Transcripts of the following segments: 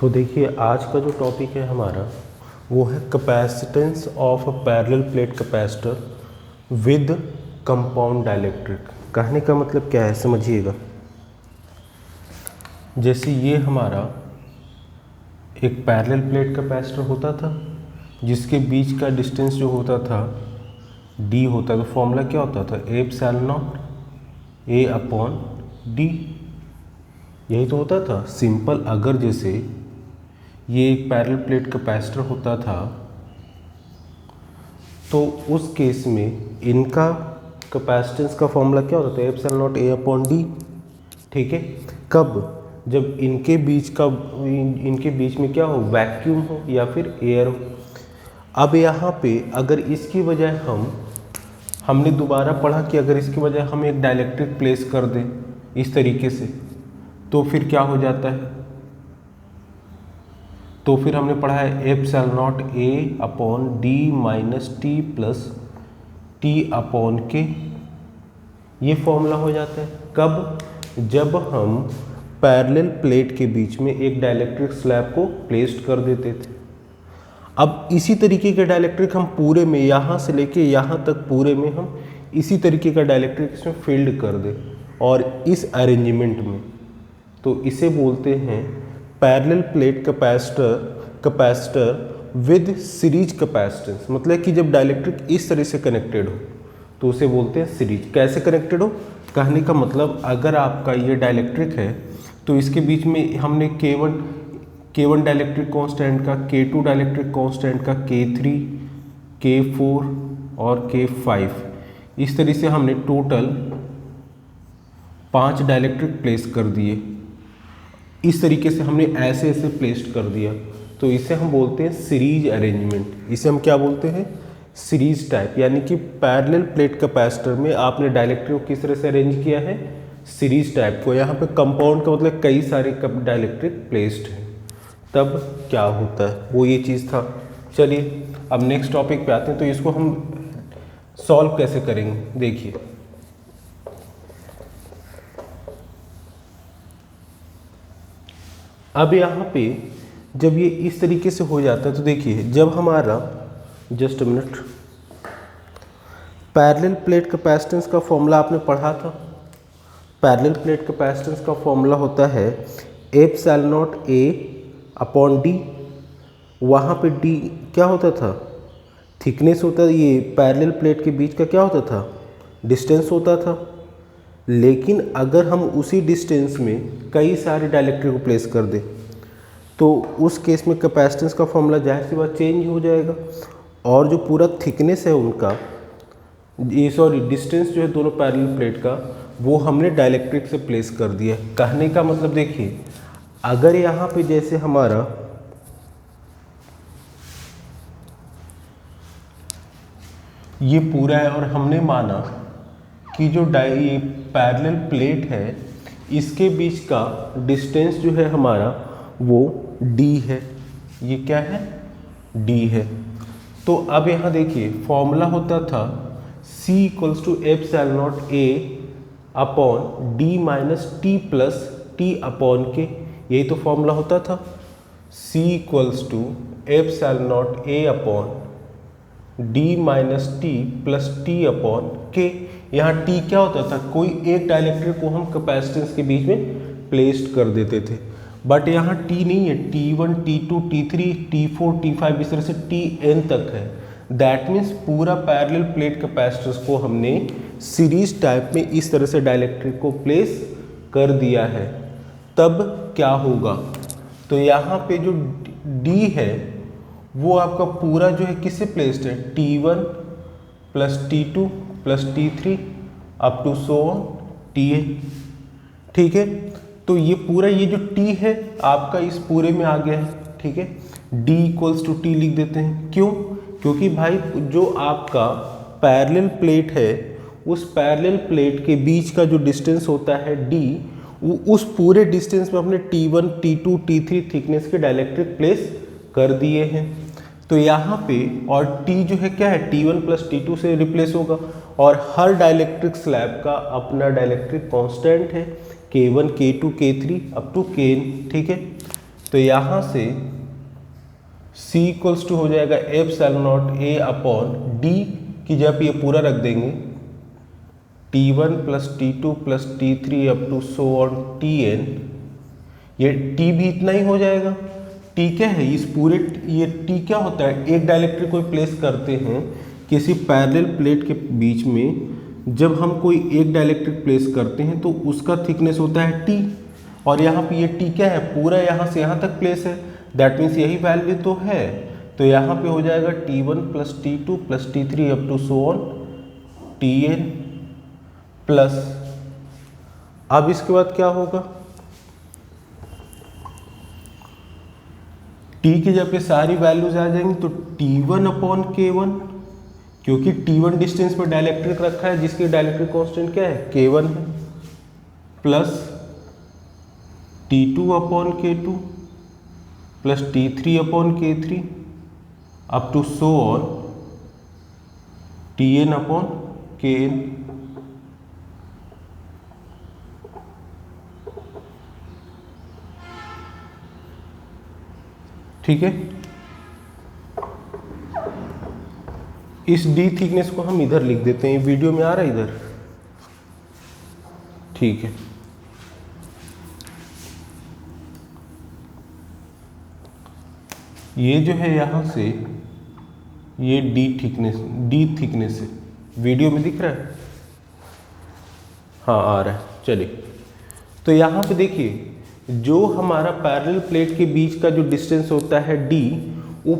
तो देखिए आज का जो टॉपिक है हमारा वो है capacitance of a parallel plate capacitor with compound dielectric. कहने का मतलब क्या है समझिएगा। जैसे ये हमारा एक पैरेलल प्लेट कैपेसिटर होता था जिसके बीच का डिस्टेंस जो होता था d होता, तो फॉर्मूला क्या होता था epsilon nought a upon d, यही तो होता था सिंपल। अगर जैसे ये एक पैरेलल प्लेट कैपेसिटर होता था तो उस केस में इनका कैपेसिटेंस का फॉर्मूला क्या होता था epsilon nought a upon d। ठीक है, कब? जब इनके बीच में क्या हो, वैक्यूम हो या फिर एयर हो। अब यहाँ पे अगर इसकी बजाय हमने दोबारा पढ़ा कि अगर इसकी बजाय हम एक डाइलेक्ट्रिक प्लेस कर दें इस तरीके से तो फिर क्या हो जाता है। तो फिर हमने पढ़ा है epsilon nought a upon d minus t plus t upon के, ये फॉर्मूला हो जाता है। कब? जब हम पैरेलल प्लेट के बीच में एक डाइलेक्ट्रिक स्लैब को प्लेस्ड कर देते थे। अब इसी तरीके के डाइलेक्ट्रिक हम पूरे में यहाँ से लेके यहाँ तक पूरे में हम इसी तरीके का डाइलेक्ट्रिक इसमें फील्ड कर दें और इस अरेंजमेंट में, तो इसे बोलते हैं parallel plate capacitor with series capacitance. मतलब कि जब डाइलेक्ट्रिक इस तरह से कनेक्टेड हो तो उसे बोलते हैं सीरीज। कैसे कनेक्टेड हो, कहने का मतलब अगर आपका ये डाइलेक्ट्रिक है तो इसके बीच में हमने K1 डाइलेक्ट्रिक कांस्टेंट का, K2 डाइलेक्ट्रिक कांस्टेंट का, K3, K4 और K5 इस तरह से हमने टोटल 5 डाइलेक्ट्रिक प्लेस कर दिए। इस तरीके से हमने ऐसे ऐसे प्लेस्ड कर दिया तो इसे हम बोलते हैं सीरीज अरेंजमेंट। इसे हम क्या बोलते हैं, सीरीज टाइप। यानी कि पैरेलल प्लेट कैपेसिटर में आपने डाइलेक्ट्रिक को किस तरह से अरेंज किया है, सीरीज टाइप को। यहाँ पे कंपाउंड का मतलब कई सारे डाइलेक्ट्रिक प्लेस्ड हैं, तब क्या होता है वो ये चीज़ था। चलिए अब नेक्स्ट टॉपिक पे आते हैं। तो इसको हम सॉल्व कैसे करेंगे, देखिए। अब यहाँ पे जब ये इस तरीके से हो जाता है तो देखिए, जब हमारा just a minute, parallel plate capacitance का फॉर्मूला आपने पढ़ा था। पैरेलल प्लेट कैपेसिटेंस का फॉर्मूला होता है epsilon nought a upon d। वहाँ पे d क्या होता था, थिकनेस होता था। ये पैरेलल प्लेट के बीच का क्या होता था, डिस्टेंस होता था। लेकिन अगर हम उसी डिस्टेंस में कई सारे डाइलेक्ट्रिक को प्लेस कर दें तो उस केस में कैपेसिटेंस का फॉर्मूला जाहिर सी बात चेंज हो जाएगा। और जो पूरा थिकनेस है उनका, डिस्टेंस जो है दोनों पैरेलल प्लेट का, वो हमने डाइलेक्ट्रिक से प्लेस कर दिया। कहने का मतलब देखिए, अगर यहाँ पे जैसे हमारा ये पूरा है और हमने माना कि जो ये पैरेलल प्लेट है इसके बीच का डिस्टेंस जो है हमारा वो d है। ये क्या है, d है। तो अब यहाँ देखिए फॉर्मूला होता था C equals to epsilon nought a upon d minus t plus t upon K, यही तो फॉर्मूला होता था। C equals to epsilon nought a upon d minus t plus t upon K. यहाँ t क्या होता था, कोई एक डाइलेक्ट्रिक को हम कैपेसिटेंस के बीच में प्लेस्ड कर देते थे। बट यहाँ t नहीं है, T1, T2, T3, T4, T5 इस तरह से Tn तक है। दैट मीन्स पूरा पैरेलल प्लेट कैपेसिटर्स को हमने सीरीज टाइप में इस तरह से डाइलेक्ट्रिक को प्लेस कर दिया है। तब क्या होगा, तो यहाँ पे जो d है वो आपका पूरा जो है किससे प्लेस्ड है, T1 plus T2 plus T3 up to so on Tn। ठीक है, तो ये पूरा ये जो T है आपका इस पूरे में आ गया है। ठीक है, D इक्वल्स टू T लिख देते हैं। क्यों? क्योंकि भाई जो आपका पैरेलल प्लेट है उस पैरेलल प्लेट के बीच का जो डिस्टेंस होता है D, वो उस पूरे डिस्टेंस में अपने T1, T2, T3 थिकनेस के डाइलेक्ट्रिक प्लेस कर दिए हैं। तो यहाँ पे और T जो है क्या है, T1 प्लस T2 से रिप्लेस होगा। और हर डाइलेक्ट्रिक स्लैब का अपना डाइलेक्ट्रिक कांस्टेंट है K1, K2, K3 up to Kn। ठीक है, तो यहाँ से C इक्वल्स टू हो जाएगा epsilon nought A upon D की जगह ये पूरा रख देंगे T1 plus T2 plus T3 up to so on Tn। ये T भी इतना ही हो जाएगा। T क्या है इस पूरे, ये T क्या होता है, एक डाइलेक्ट्रिक को प्लेस करते हैं किसी पैरेलल प्लेट के बीच में। जब हम कोई एक डाइलेक्ट्रिक प्लेस करते हैं तो उसका थिकनेस होता है T, और यहाँ पे ये T क्या है, पूरा यहाँ से यहाँ तक प्लेस है, दैट मीन्स यही वैल्यू तो है। तो यहाँ पे हो जाएगा T1 plus T2 plus T3 up to so on Tn plus, अब इसके बाद क्या होगा, T की जब पे सारी वैल्यूज आ जाएंगी तो T1 अपॉन K1, क्योंकि T1 डिस्टेंस पर डाइलेक्ट्रिक रखा है जिसकी डाइलेक्ट्रिक कांस्टेंट क्या है, K1 है, plus T2 upon K2 plus T3 upon K3 up to so on Tn upon Kn। ठीक है, इस D थिकनेस को हम इधर लिख देते हैं, वीडियो में आ रहा है इधर, ठीक है। ये जो है यहाँ से ये D थिकनेस है, वीडियो में दिख रहा है, हाँ आ रहा है, चलिए। तो यहाँ पे देखिए जो हमारा पैरेलल प्लेट के बीच का जो डिस्टेंस होता है D, वो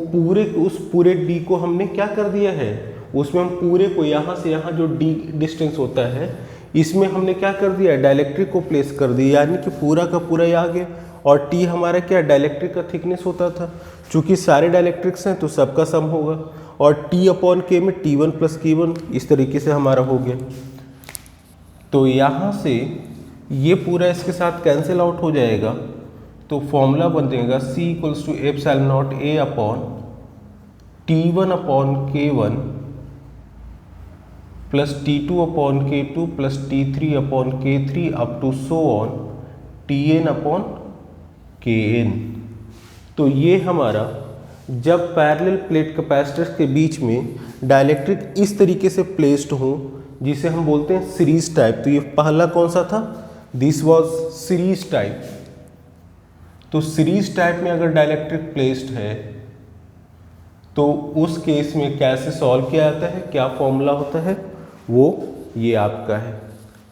उस पूरे D को हमने क्या कर दिया है, उसमें हम पूरे को यहाँ से यहाँ जो D डिस्टेंस होता है इसमें हमने क्या कर दिया, डाइलेक्ट्रिक को प्लेस कर दिया, यानी कि पूरा का पूरा ये आ गया। और T हमारा क्या डाइलेक्ट्रिक का थिकनेस होता था, चूंकि सारे डाइलेक्ट्रिक्स हैं तो सबका सम होगा, और T अपॉन K में T1 प्लस K1 इस तरीके से हमारा हो गया। तो यहाँ से ये पूरा इसके साथ कैंसिल आउट हो जाएगा, तो फॉर्मूला बनेगा C equals to epsilon nought A upon T1 upon K1 plus T2 upon K2 plus T3 upon K3 up to so on Tn upon Kn। तो ये हमारा जब पैरेलल प्लेट कैपेसिटर्स के बीच में डाइलेक्ट्रिक इस तरीके से प्लेस्ड हो, जिसे हम बोलते हैं सीरीज टाइप, तो ये पहला कौन सा था, दिस वाज सीरीज टाइप। तो सीरीज टाइप में अगर डाइलेक्ट्रिक प्लेस्ड है तो उस केस में कैसे सॉल्व किया जाता है, क्या फॉर्मूला होता है, वो ये आपका है।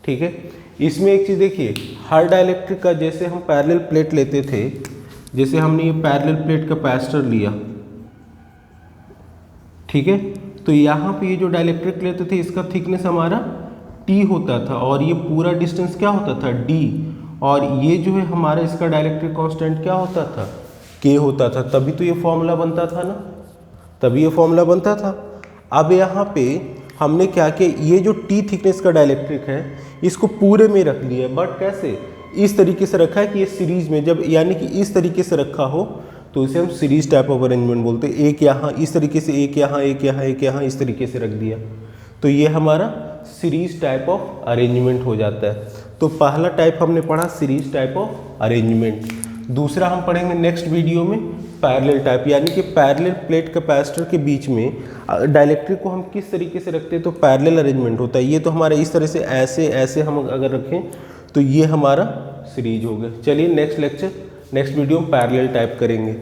ठीक है, इसमें एक चीज़ देखिए, हर डाइलेक्ट्रिक का जैसे हम पैरेलल प्लेट लेते थे, जैसे हमने ये पैरेलल प्लेट कैपेसिटर लिया, ठीक है, तो यहाँ पे ये जो डाइलेक्ट्रिक लेते थे इसका थिकनेस हमारा T होता था, और ये पूरा डिस्टेंस क्या होता था, D, और ये जो है हमारा इसका डाइलेक्ट्रिक कांस्टेंट क्या होता था, K होता था, तभी तो ये फॉर्मूला बनता था ना, तभी ये फॉर्मूला बनता था। अब यहाँ पे हमने क्या किया, ये जो T थिकनेस का डाइलेक्ट्रिक है इसको पूरे में रख लिया, बट कैसे, इस तरीके से रखा है कि ये सीरीज में, जब यानी कि इस तरीके से रखा हो तो इसे हम सीरीज टाइप ऑफ अरेंजमेंट बोलते हैं। एक यहाँ इस तरीके से, एक यहाँ, एक यहाँ, एक यहाँ, इस तरीके से रख दिया, तो ये हमारा सीरीज टाइप ऑफ अरेंजमेंट हो जाता है। तो पहला टाइप हमने पढ़ा सीरीज टाइप ऑफ अरेंजमेंट। दूसरा हम पढ़ेंगे नेक्स्ट वीडियो में पैरेलल टाइप, यानी कि पैरेलल प्लेट कैपेसिटर के बीच में डाइलेक्ट्रिक को हम किस तरीके से रखते हैं तो पैरेलल अरेंजमेंट होता है। ये तो हमारा इस तरह से ऐसे ऐसे हम अगर रखें तो ये हमारा सीरीज हो गया। चलिए नेक्स्ट वीडियो में पैरेलल टाइप करेंगे।